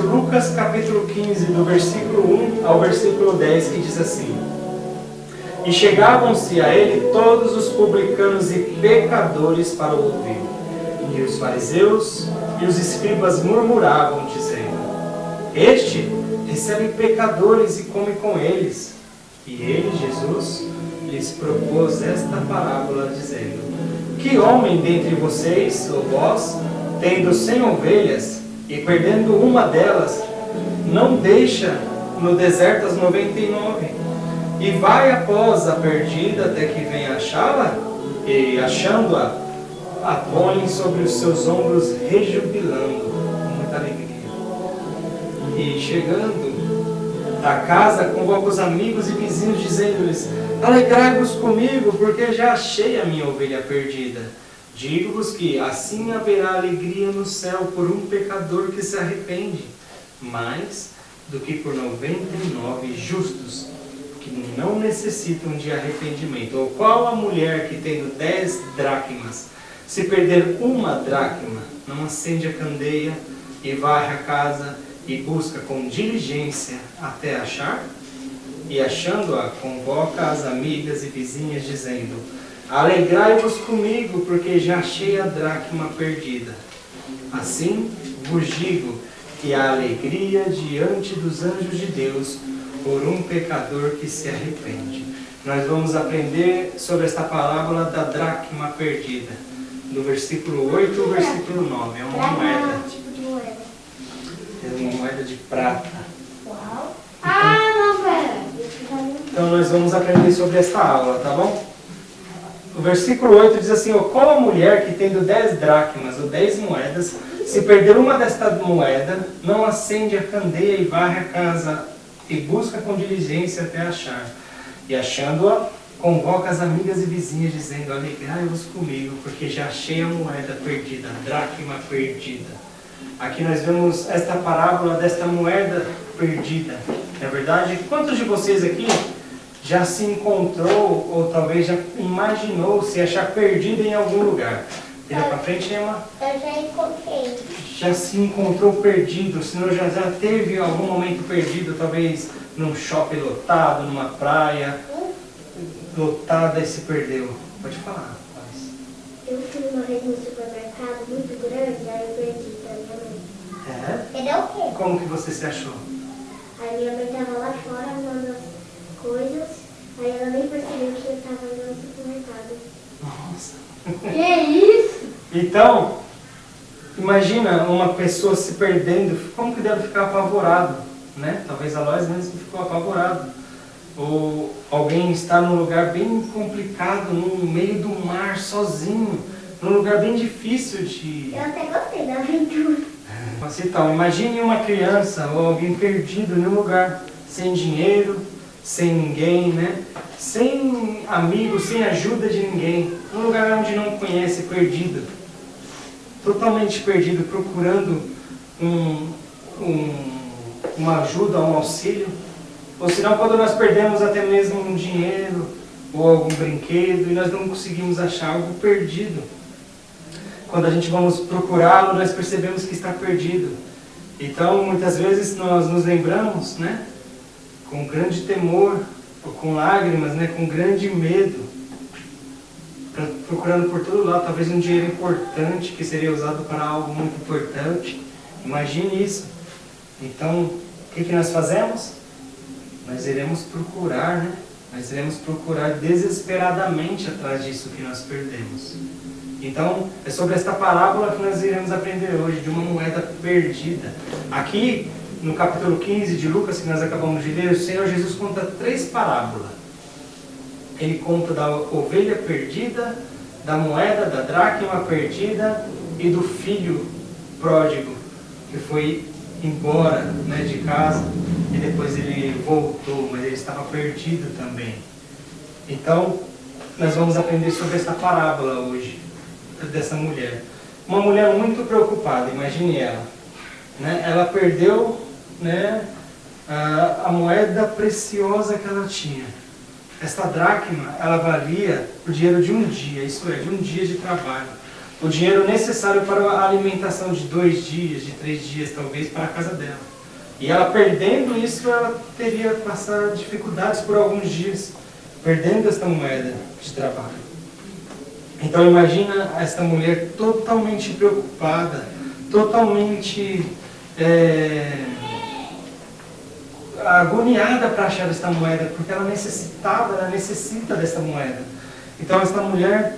Lucas capítulo 15, do versículo 1 ao versículo 10, que diz assim: E chegavam-se a ele todos os publicanos e pecadores para o ouvir. E os fariseus e os escribas murmuravam, dizendo: Este recebe pecadores e come com eles. E ele, Jesus, lhes propôs esta parábola, dizendo: Que homem dentre vocês, ou vós, tendo 100 ovelhas, e perdendo uma delas, não deixa no deserto as 99, e vai após a perdida até que venha achá-la, e achando-a, a põe sobre os seus ombros, rejubilando com muita alegria. E chegando à casa, convoca os amigos e vizinhos, dizendo-lhes: Alegrai-vos comigo, porque já achei a minha ovelha perdida. Digo-vos que assim haverá alegria no céu por um pecador que se arrepende, mais do que por 99 justos, que não necessitam de arrependimento. Ou qual a mulher que tendo 10 dracmas, se perder uma dracma, não acende a candeia e varre a casa e busca com diligência até achar? E achando-a, convoca as amigas e vizinhas, dizendo: Alegrai-vos comigo, porque já achei a dracma perdida. Assim vos digo que há alegria diante dos anjos de Deus por um pecador que se arrepende. Nós vamos aprender sobre esta parábola da dracma perdida, do versículo 8 ao versículo 9. É uma moeda. Tipo de moeda. É uma moeda de prata. Uau. Ah, não, pera. Então nós vamos aprender sobre esta aula, tá bom? O versículo 8 diz assim: Qual a mulher que tendo 10 dracmas ou 10 moedas, se perder uma desta moeda, não acende a candeia e varre a casa e busca com diligência até achar? E achando-a, convoca as amigas e vizinhas, dizendo: Alegrai-vos comigo, porque já achei a moeda perdida, a dracma perdida. Aqui nós vemos esta parábola desta moeda perdida. É verdade? Quantos de vocês aqui já se encontrou, ou talvez já imaginou se achar perdido em algum lugar? Vira para frente, Emma. Eu já encontrei. Já se encontrou perdido? Se não, já teve algum momento perdido, talvez num shopping lotado, numa praia lotada e se perdeu? Pode falar, rapaz. Eu fui uma vez no supermercado muito grande, aí eu perdi pra minha mãe. É? Entendeu o quê? Como que você se achou? Aí minha mãe tava lá fora arrumando as coisas, aí ela nem percebeu que eu tava indo no supermercado. Nossa. Que isso? Então, imagina uma pessoa se perdendo, como que deve ficar apavorado, né? Talvez a Lois mesmo ficou apavorado. Ou alguém está num lugar bem complicado, no meio do mar, sozinho, num lugar bem difícil de... Eu até gostei da aventura. Mas então, imagine uma criança ou alguém perdido em um lugar, sem dinheiro, sem ninguém, né? Sem amigos, sem ajuda de ninguém, num lugar onde não conhece, perdido, totalmente perdido, procurando uma ajuda, um auxílio. Ou senão, quando nós perdemos até mesmo um dinheiro ou algum brinquedo e nós não conseguimos achar algo perdido. Quando a gente vamos procurá-lo, nós percebemos que está perdido. Então, muitas vezes nós nos lembramos, né, com grande temor, ou com lágrimas, né, com grande medo, procurando por todo lado, talvez um dinheiro importante que seria usado para algo muito importante. Imagine isso. Então, o que nós fazemos? Nós iremos procurar, né? Nós iremos procurar desesperadamente atrás disso que nós perdemos. Então, é sobre esta parábola que nós iremos aprender hoje, de uma moeda perdida. Aqui, no capítulo 15 de Lucas, que nós acabamos de ler, o Senhor Jesus conta 3 parábolas. Ele conta da ovelha perdida, da moeda, da dracma perdida e do filho pródigo, que foi embora, né, de casa e depois ele voltou, mas ele estava perdido também. Então, nós vamos aprender sobre essa parábola hoje, dessa mulher. Uma mulher muito preocupada, imagine ela. Né? Ela perdeu, né, a moeda preciosa que ela tinha. Esta dracma, ela valia o dinheiro de um dia, isso é, de um dia de trabalho. o dinheiro necessário para a alimentação de 2 dias, de 3 dias talvez, para a casa dela. E ela perdendo isso, ela teria que passar dificuldades por alguns dias, perdendo esta moeda de trabalho. Então imagina esta mulher totalmente preocupada, totalmente agoniada para achar esta moeda, porque ela necessita desta moeda. Então esta mulher,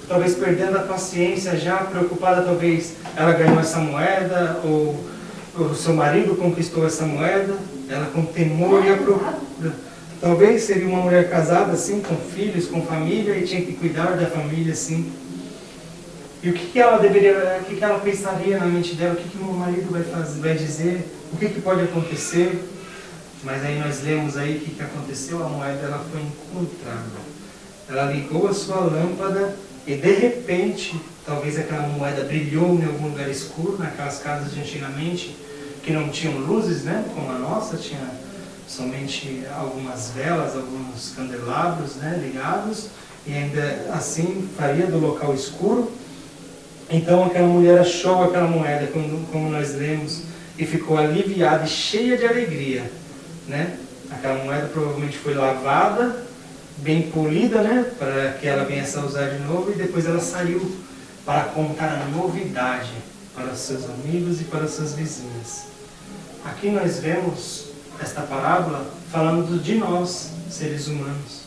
talvez perdendo a paciência, já preocupada, talvez ela ganhou essa moeda, ou o seu marido conquistou essa moeda, ela com temor e a procura. Talvez seria uma mulher casada assim, com filhos, com família, e tinha que cuidar da família assim. E o que ela pensaria na mente dela? O que o meu marido vai dizer? O que pode acontecer? Mas aí nós lemos aí o que aconteceu. A moeda ela foi encontrada. Ela ligou a sua lâmpada e de repente, talvez aquela moeda brilhou em algum lugar escuro, naquelas casas de antigamente, que não tinham luzes, né? Como a nossa, tinha somente algumas velas, alguns candelabros, né, ligados, e ainda assim faria do local escuro. Então aquela mulher achou aquela moeda, como nós lemos, e ficou aliviada e cheia de alegria, né? Aquela moeda provavelmente foi lavada, bem polida, né, para que ela venha a usar de novo, e depois ela saiu para contar a novidade para os seus amigos e para os seus vizinhos. Aqui nós vemos esta parábola falando de nós, seres humanos,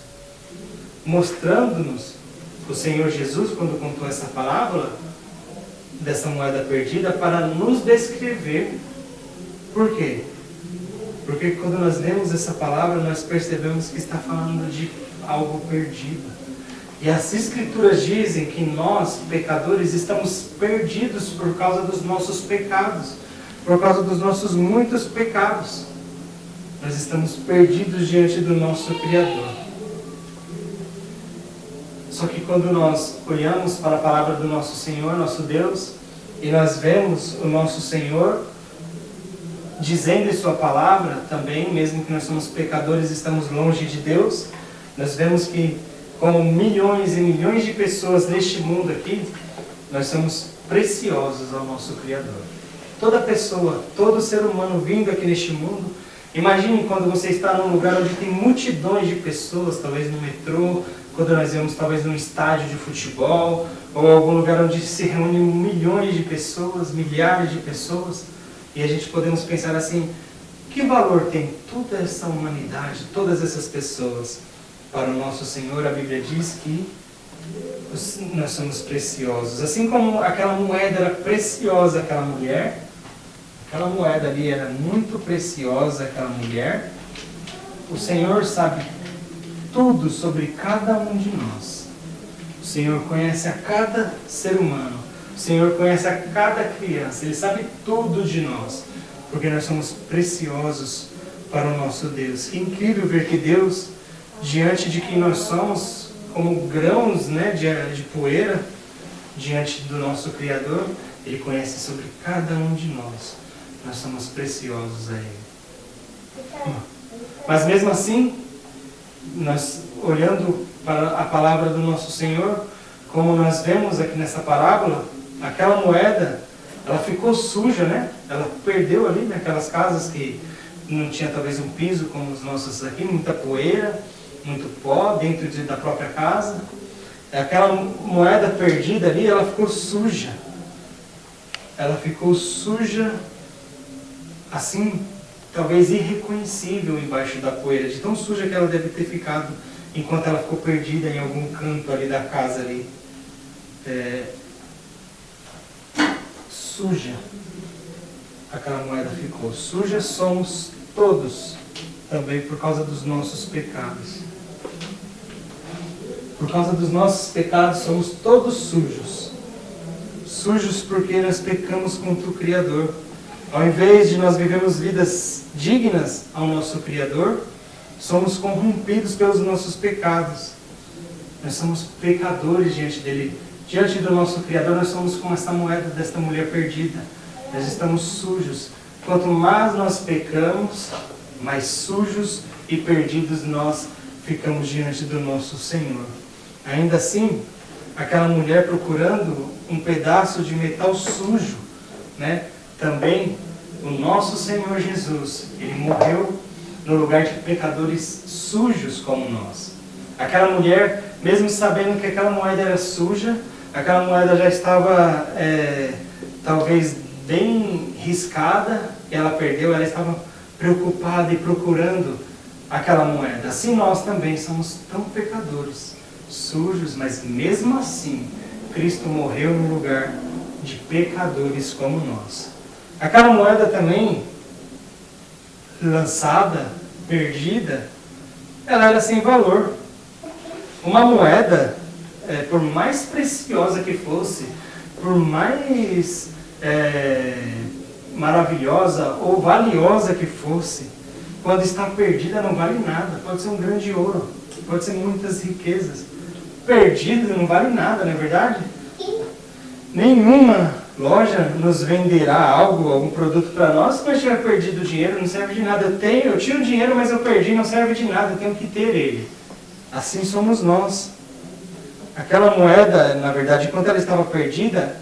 mostrando-nos o Senhor Jesus, quando contou essa parábola dessa moeda perdida, para nos descrever. Por quê? Porque quando nós lemos essa palavra, nós percebemos que está falando de algo perdido. E as Escrituras dizem que nós, pecadores, estamos perdidos por causa dos nossos pecados, por causa dos nossos muitos pecados. Nós estamos perdidos diante do nosso Criador. Só que quando nós olhamos para a palavra do nosso Senhor, nosso Deus, e nós vemos o nosso Senhor dizendo em sua palavra também, mesmo que nós somos pecadores e estamos longe de Deus, nós vemos que, como milhões e milhões de pessoas neste mundo aqui, nós somos preciosos ao nosso Criador. Toda pessoa, todo ser humano vindo aqui neste mundo, imagine quando você está num lugar onde tem multidões de pessoas, talvez no metrô, quando nós vemos talvez num estádio de futebol, ou algum lugar onde se reúnem milhões de pessoas, milhares de pessoas, e a gente podemos pensar assim, que valor tem toda essa humanidade, todas essas pessoas? Para o nosso Senhor, a Bíblia diz que nós somos preciosos. Assim como aquela moeda era preciosa, aquela mulher, aquela moeda ali era muito preciosa, aquela mulher, o Senhor sabe tudo sobre cada um de nós. O Senhor conhece a cada ser humano. O Senhor conhece a cada criança. Ele sabe tudo de nós, porque nós somos preciosos para o nosso Deus. Que incrível ver que Deus, diante de quem nós somos, como grãos, né, de poeira, diante do nosso Criador, Ele conhece sobre cada um de nós. Nós somos preciosos a Ele. Mas mesmo assim, nós olhando para a palavra do nosso Senhor, como nós vemos aqui nessa parábola, aquela moeda, ela ficou suja, né? Ela perdeu ali naquelas casas que não tinha talvez um piso como os nossos aqui, muita poeira, muito pó dentro da própria casa. Aquela moeda perdida ali, ela ficou suja. Ela ficou suja, assim, talvez irreconhecível embaixo da poeira, de tão suja que ela deve ter ficado enquanto ela ficou perdida em algum canto ali da casa ali. Suja. Aquela moeda ficou. Suja somos todos, também por causa dos nossos pecados. Por causa dos nossos pecados somos todos sujos. Sujos porque nós pecamos contra o Criador. Ao invés de nós vivermos vidas dignas ao nosso Criador, somos corrompidos pelos nossos pecados. Nós somos pecadores diante dele. Diante do nosso Criador, nós somos como essa moeda desta mulher perdida. Nós estamos sujos. Quanto mais nós pecamos, mais sujos e perdidos nós ficamos diante do nosso Senhor. Ainda assim, aquela mulher procurando um pedaço de metal sujo, né? Também o nosso Senhor Jesus, Ele morreu no lugar de pecadores sujos como nós. Aquela mulher, mesmo sabendo que aquela moeda era suja, aquela moeda já estava talvez bem riscada, ela perdeu, ela estava preocupada e procurando aquela moeda. Assim nós também somos tão pecadores, sujos, mas mesmo assim, Cristo morreu no lugar de pecadores como nós. Aquela moeda também, lançada, perdida, ela era sem valor. Uma moeda, por mais preciosa que fosse, por mais maravilhosa ou valiosa que fosse, quando está perdida não vale nada. Pode ser um grande ouro, pode ser muitas riquezas. Perdido não vale nada, não é verdade? Nenhuma loja nos venderá algum produto para nós se nós tiver perdido o dinheiro, não serve de nada. Eu tinha o dinheiro, mas eu perdi, não serve de nada, eu tenho que ter ele. Assim somos nós. Aquela moeda, na verdade, enquanto ela estava perdida,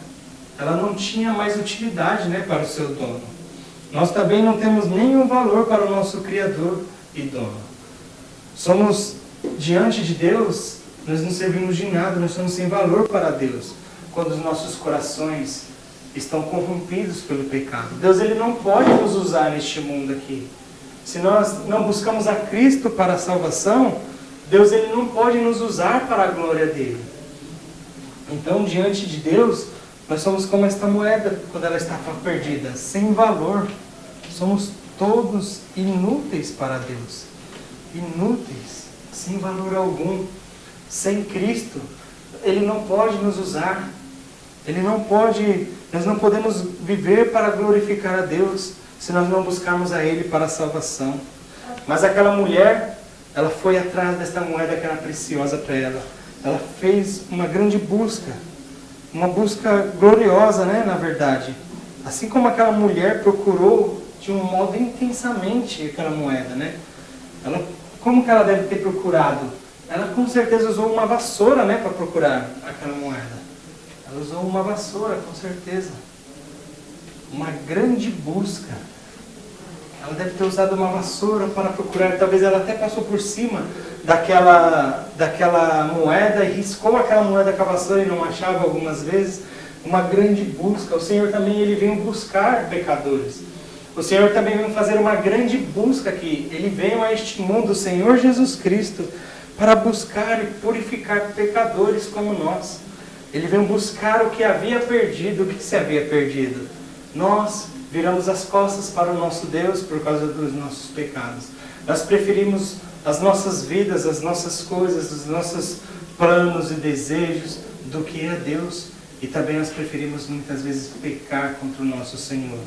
ela não tinha mais utilidade, né, para o seu dono. Nós também não temos nenhum valor para o nosso Criador e dono. Somos, diante de Deus, nós não servimos de nada, nós somos sem valor para Deus, quando os nossos corações estão corrompidos pelo pecado. Deus, Ele não pode nos usar neste mundo aqui. Se nós não buscamos a Cristo para a salvação, Deus, Ele não pode nos usar para a glória dEle. Então, diante de Deus, nós somos como esta moeda, quando ela estava perdida, sem valor. Somos todos inúteis para Deus. Inúteis, sem valor algum. Sem Cristo, Ele não pode nos usar. Nós não podemos viver para glorificar a Deus, se nós não buscarmos a Ele para a salvação. Mas aquela mulher, ela foi atrás desta moeda que era preciosa para ela. Ela fez uma grande busca. Uma busca gloriosa, né, na verdade. Assim como aquela mulher procurou de um modo intensamente aquela moeda, né? Como que ela deve ter procurado? Ela com certeza usou uma vassoura, né, para procurar aquela moeda. Ela usou uma vassoura, com certeza. Uma grande busca. Ela deve ter usado uma vassoura para procurar. Talvez ela até passou por cima daquela moeda e riscou aquela moeda com a vassoura e não achava algumas vezes. Uma grande busca. O Senhor também, Ele veio buscar pecadores. O Senhor também veio fazer uma grande busca aqui. Ele veio a este mundo, o Senhor Jesus Cristo, para buscar e purificar pecadores como nós. Ele veio buscar o que havia perdido. O que se havia perdido? Nós viramos as costas para o nosso Deus por causa dos nossos pecados. Nós preferimos as nossas vidas, as nossas coisas, os nossos planos e desejos do que a Deus. E também nós preferimos muitas vezes pecar contra o nosso Senhor.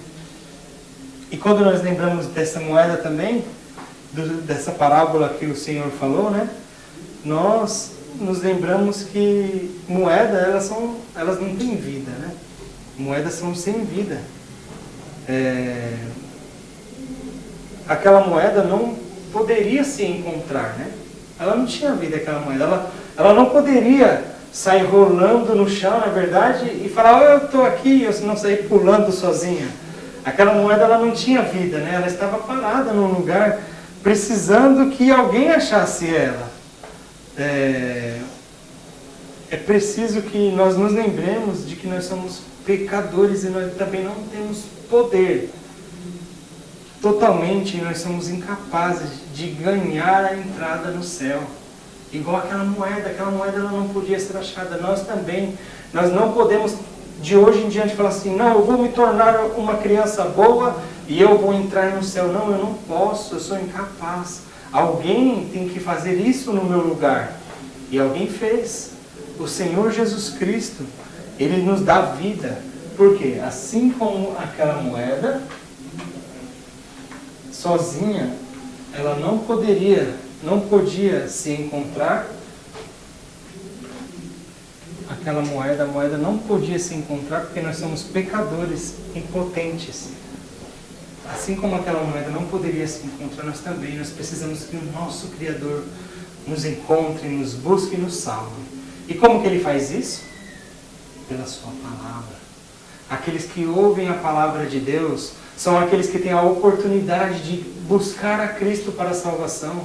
E quando nós lembramos dessa moeda também, dessa parábola que o Senhor falou, né? Nós nos lembramos que moedas, elas não têm vida, né? Moedas são sem vida. Aquela moeda não poderia se encontrar, né? Ela não tinha vida, aquela moeda. Ela não poderia sair rolando no chão, na verdade, e falar, eu estou aqui, eu não sair pulando sozinha. Aquela moeda, ela não tinha vida, né? Ela estava parada num lugar, precisando que alguém achasse ela. É preciso que nós nos lembremos de que nós somos pecadores e nós também não temos poder. Totalmente, nós somos incapazes de ganhar a entrada no céu. Igual aquela moeda ela não podia ser achada. Nós também, nós não podemos de hoje em diante falar assim, não, eu vou me tornar uma criança boa e eu vou entrar no céu. Não, eu não posso, eu sou incapaz. Alguém tem que fazer isso no meu lugar. E alguém fez. O Senhor Jesus Cristo, Ele nos dá vida. Por quê? Assim como aquela moeda, sozinha, ela não podia se encontrar. Aquela moeda, a moeda não podia se encontrar porque nós somos pecadores, impotentes. Assim como aquela moeda não poderia se encontrar, nós precisamos que o nosso Criador nos encontre, nos busque e nos salve. E como que ele faz isso? Pela sua palavra. Aqueles que ouvem a palavra de Deus são aqueles que têm a oportunidade de buscar a Cristo para a salvação.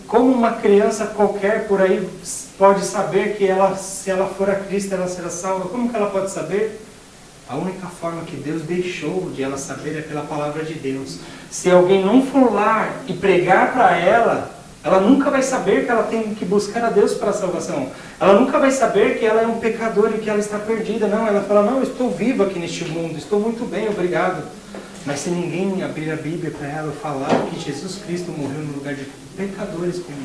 Como uma criança qualquer por aí pode saber que se ela for a Cristo, ela será salva? Como que ela pode saber? A única forma que Deus deixou de ela saber é pela palavra de Deus. Se alguém não for lá e pregar para ela, ela nunca vai saber que ela tem que buscar a Deus para a salvação. Ela nunca vai saber que ela é um pecador e que ela está perdida. Não, ela fala, não, eu estou viva aqui neste mundo, estou muito bem, obrigado. Mas se ninguém abrir a Bíblia para ela e falar que Jesus Cristo morreu no lugar de pecadores como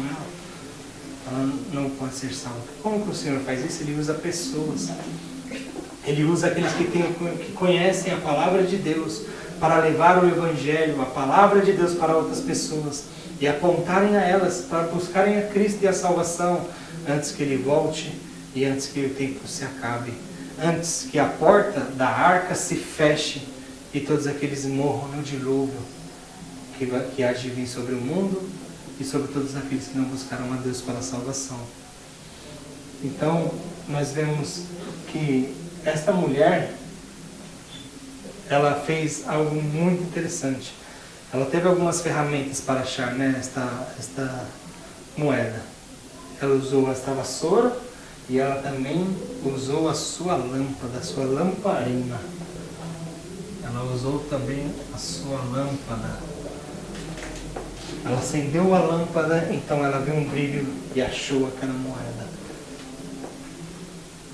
ela não pode ser salva. Como que o Senhor faz isso? Ele usa pessoas. Ele usa aqueles que conhecem a palavra de Deus para levar o Evangelho, a palavra de Deus para outras pessoas e apontarem a elas para buscarem a Cristo e a salvação antes que Ele volte e antes que o tempo se acabe, antes que a porta da arca se feche e todos aqueles morram no dilúvio que há de vir sobre o mundo e sobre todos aqueles que não buscaram a Deus para a salvação. Então, nós vemos que esta mulher, ela fez algo muito interessante. Ela teve algumas ferramentas para achar, né, esta moeda. Ela usou esta vassoura e ela também usou a sua lâmpada, a sua lamparina. Ela usou também a sua lâmpada. Ela acendeu a lâmpada, então ela viu um brilho e achou aquela moeda.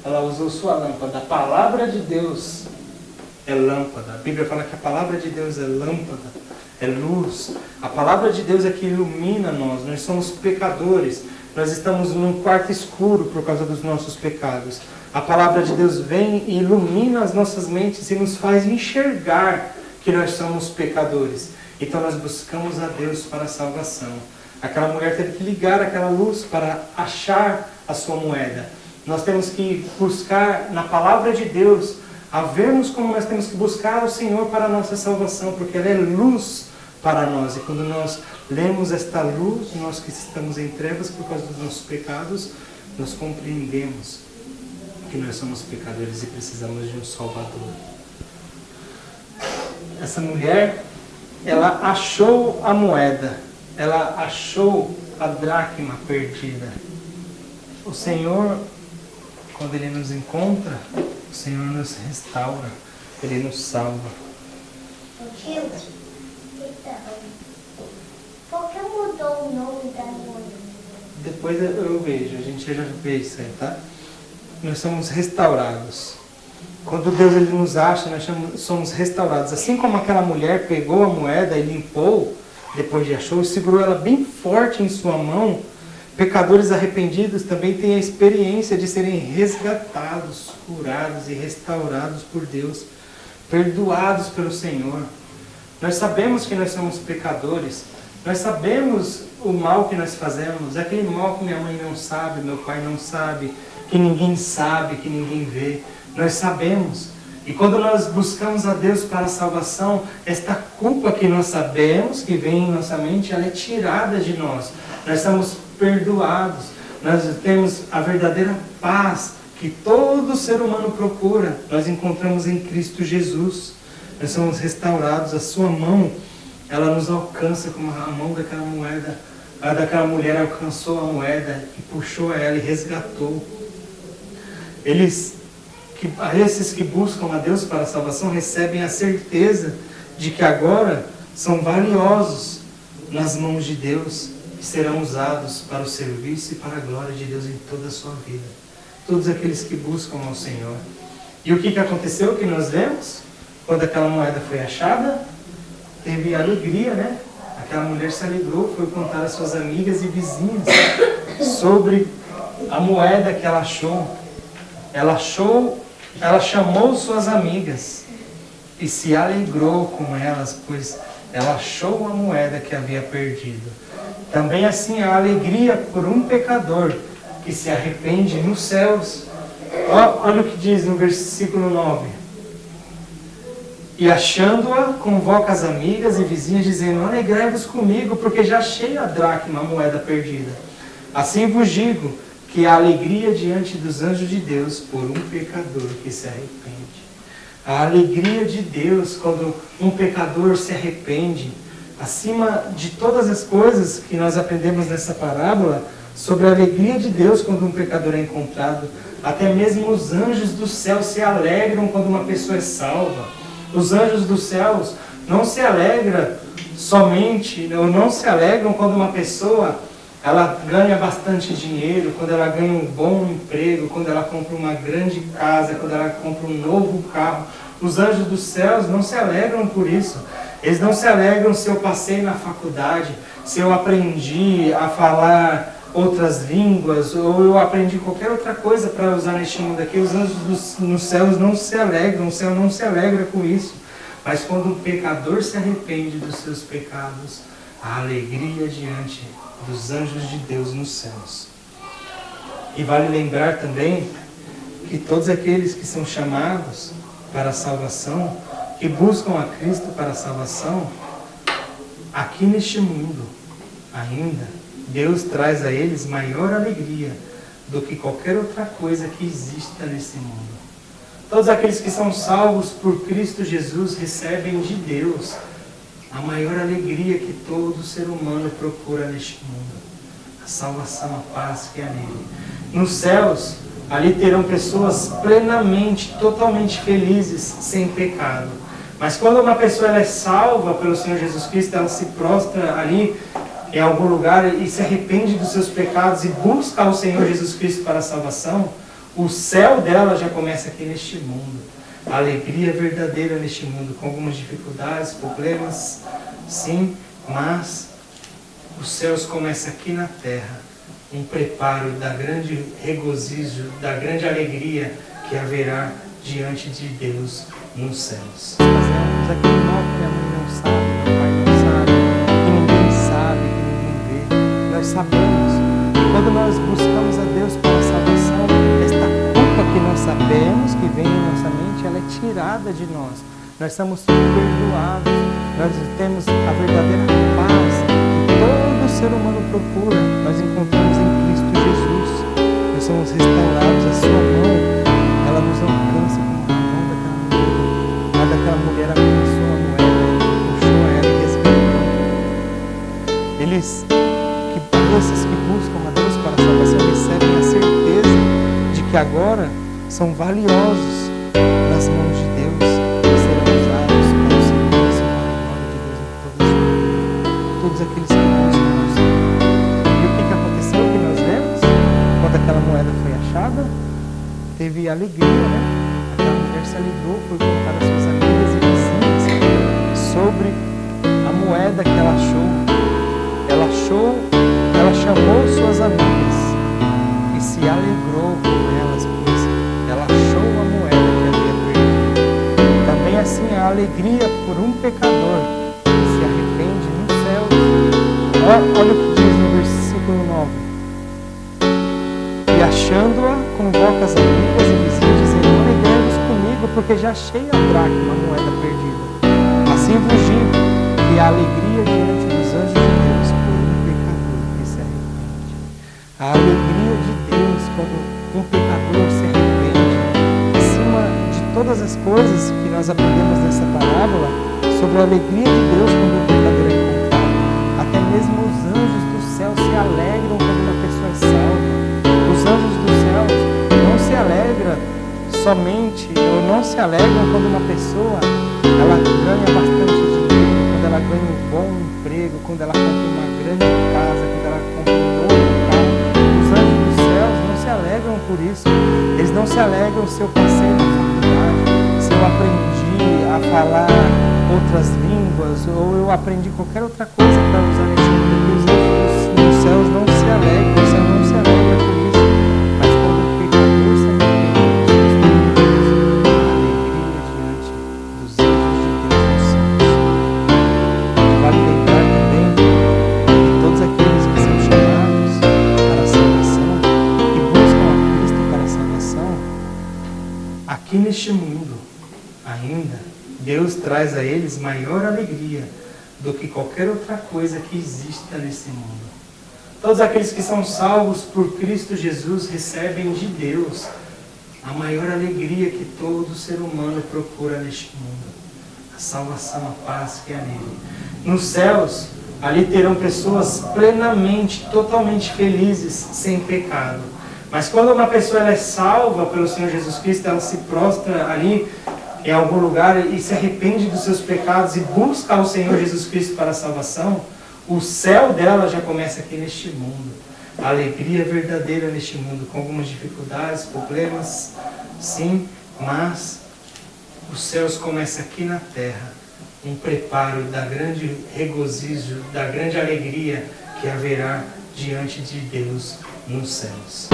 Ela usou sua lâmpada. A palavra de Deus é lâmpada. A Bíblia fala que a palavra de Deus é lâmpada, é luz. A palavra de Deus é que ilumina nós. Nós somos pecadores. Nós estamos num quarto escuro por causa dos nossos pecados. A palavra de Deus vem e ilumina as nossas mentes e nos faz enxergar que nós somos pecadores. Então nós buscamos a Deus para a salvação. Aquela mulher teve que ligar aquela luz para achar a sua moeda. Nós temos que buscar na palavra de Deus, a vermos como nós temos que buscar o Senhor para a nossa salvação, porque ela é luz para nós. E quando nós lemos esta luz, nós que estamos em trevas por causa dos nossos pecados, nós compreendemos que nós somos pecadores e precisamos de um Salvador. Essa mulher, ela achou a moeda, ela achou a dracma perdida. O Senhor, quando Ele nos encontra, o Senhor nos restaura, Ele nos salva. Tio, então, por que mudou o nome da moeda? Depois eu vejo, a gente já vê isso aí, tá? Nós somos restaurados. Quando Deus ele nos acha, nós somos restaurados. Assim como aquela mulher pegou a moeda e limpou, depois de achou, segurou ela bem forte em sua mão, pecadores arrependidos também têm a experiência de serem resgatados, curados e restaurados por Deus, perdoados pelo Senhor. Nós sabemos que nós somos pecadores, nós sabemos o mal que nós fazemos, aquele mal que minha mãe não sabe, meu pai não sabe, que ninguém sabe, que ninguém vê. Nós sabemos. E quando nós buscamos a Deus para a salvação, esta culpa que nós sabemos, que vem em nossa mente, ela é tirada de nós. Nós somos perdoados. Nós temos a verdadeira paz que todo ser humano procura. Nós encontramos em Cristo Jesus. Nós somos restaurados. A sua mão, ela nos alcança como a mão daquela moeda. A daquela mulher alcançou a moeda e puxou ela e resgatou. Esses que buscam a Deus para a salvação recebem a certeza de que agora são valiosos nas mãos de Deus e serão usados para o serviço e para a glória de Deus em toda a sua vida. Todos aqueles que buscam ao Senhor. E o que aconteceu que nós vemos? Quando aquela moeda foi achada, teve alegria, né? Aquela mulher se alegrou, foi contar às suas amigas e vizinhas sobre a moeda que ela achou. Ela chamou suas amigas e se alegrou com elas, pois ela achou a moeda que havia perdido. Também assim a alegria por um pecador que se arrepende nos céus. Olha o que diz no versículo 9. E achando-a, convoca as amigas e vizinhas, dizendo: alegrai-vos comigo, porque já achei a dracma, a moeda perdida. Assim vos digo, que a alegria diante dos anjos de Deus por um pecador que se arrepende. A alegria de Deus quando um pecador se arrepende, acima de todas as coisas que nós aprendemos nessa parábola, sobre a alegria de Deus quando um pecador é encontrado. Até mesmo os anjos do céu se alegram quando uma pessoa é salva. Os anjos dos céus não se alegram somente, ou não se alegram quando uma pessoa ela ganha bastante dinheiro, quando ela ganha um bom emprego, quando ela compra uma grande casa, quando ela compra um novo carro. Os anjos dos céus não se alegram por isso. Eles não se alegram se eu passei na faculdade, se eu aprendi a falar outras línguas, ou eu aprendi qualquer outra coisa para usar neste mundo aqui. Os anjos nos céus não se alegram, o céu não se alegra com isso. Mas quando o pecador se arrepende dos seus pecados, a alegria diante dos anjos de Deus nos céus. E vale lembrar também que todos aqueles que são chamados para a salvação, que buscam a Cristo para a salvação, aqui neste mundo ainda, Deus traz a eles maior alegria do que qualquer outra coisa que exista nesse mundo. Todos aqueles que são salvos por Cristo Jesus recebem de Deus a maior alegria que todo ser humano procura neste mundo. A salvação, a paz que há nele. Nos céus, ali terão pessoas plenamente, totalmente felizes, sem pecado. Mas quando uma pessoa ela é salva pelo Senhor Jesus Cristo, ela se prostra ali em algum lugar e se arrepende dos seus pecados e busca ao Senhor Jesus Cristo para a salvação, o céu dela já começa aqui neste mundo. A alegria verdadeira neste mundo, com algumas dificuldades, problemas, sim, mas os céus começam aqui na terra, um preparo da grande regozijo, da grande alegria que haverá diante de Deus nos céus. Fazemos aquele mal que a mãe não sabe, que o pai não sabe, que ninguém sabe, que ninguém vê. Nós sabemos que quando nós buscamos a Deus para a salvação, esta culpa que nós sabemos que vem em nossa mente, ela é tirada de nós. Nós somos perdoados, nós temos a verdadeira paz que todo ser humano procura. Nós encontramos em Cristo Jesus. Nós somos restaurados, a sua mão, ela nos alcança como a mão daquela mulher. A daquela mulher alcançou a moeda, puxou ela e resgatou. Esses que buscam a Deus para a salvação recebem a certeza de que agora são valiosos nas mãos de Deus e serão usados para o Senhor e a glória de Deus em toda a sua vida. Todos aqueles que buscam o Senhor. E o que aconteceu que nós vemos? Quando aquela moeda foi achada, teve alegria, né? Aquela mulher se alegrou, foi contar às suas amigas e vizinhas sobre a moeda que ela achou. Ela chamou suas amigas e se alegrou com elas, pois ela achou a moeda que havia perdido. Também assim a alegria por um pecador que se arrepende nos céus. Olha o que diz no versículo 9. E achando-a, convoca as amigas e vizinhos, dizendo: alegremos comigo, porque já achei a dracma, a moeda perdida. Assim vos digo que a alegria diante dos anjos de Deus por um pecador que se arrepende. A alegria de Deus quando um pecador se arrepende, acima de todas as coisas que nós aprendemos nessa parábola, sobre a alegria de Deus quando um pecador é encontrado. Até mesmo os anjos do céu se alegram quando uma pessoa é salva. Os anjos dos céus não se alegram somente, ou não se alegram quando uma pessoa ela ganha bastante dinheiro, quando ela ganha um bom emprego, quando ela compra uma grande casa, quando ela compra um novo carro. Os anjos dos céus não se alegram por isso. Eles não se alegram se eu passei na faculdade, se eu aprendi a falar outras línguas, ou eu aprendi qualquer outra coisa para usar nesse mundo. Os anjos dos céus não se alegram, o céu não se alegra por isso. Mas quando o pecador se arrepende, a alegria diante dos anjos de Deus nos céus. Vale lembrar também que todos aqueles que são chamados para a salvação, que buscam a Cristo para a salvação, aqui neste mundo ainda, Deus traz a eles maior alegria do que qualquer outra coisa que exista nesse mundo. Todos aqueles que são salvos por Cristo Jesus recebem de Deus a maior alegria que todo ser humano procura neste mundo. A salvação, a paz que há nele. Nos céus, ali terão pessoas plenamente, totalmente felizes, sem pecado. Mas quando uma pessoa ela é salva pelo Senhor Jesus Cristo, ela se prostra ali em algum lugar e se arrepende dos seus pecados e busca o Senhor Jesus Cristo para a salvação, o céu dela já começa aqui neste mundo. A alegria verdadeira neste mundo, com algumas dificuldades, problemas, sim, mas os céus começam aqui na terra. Um preparo da grande regozijo, da grande alegria que haverá diante de Deus nos céus.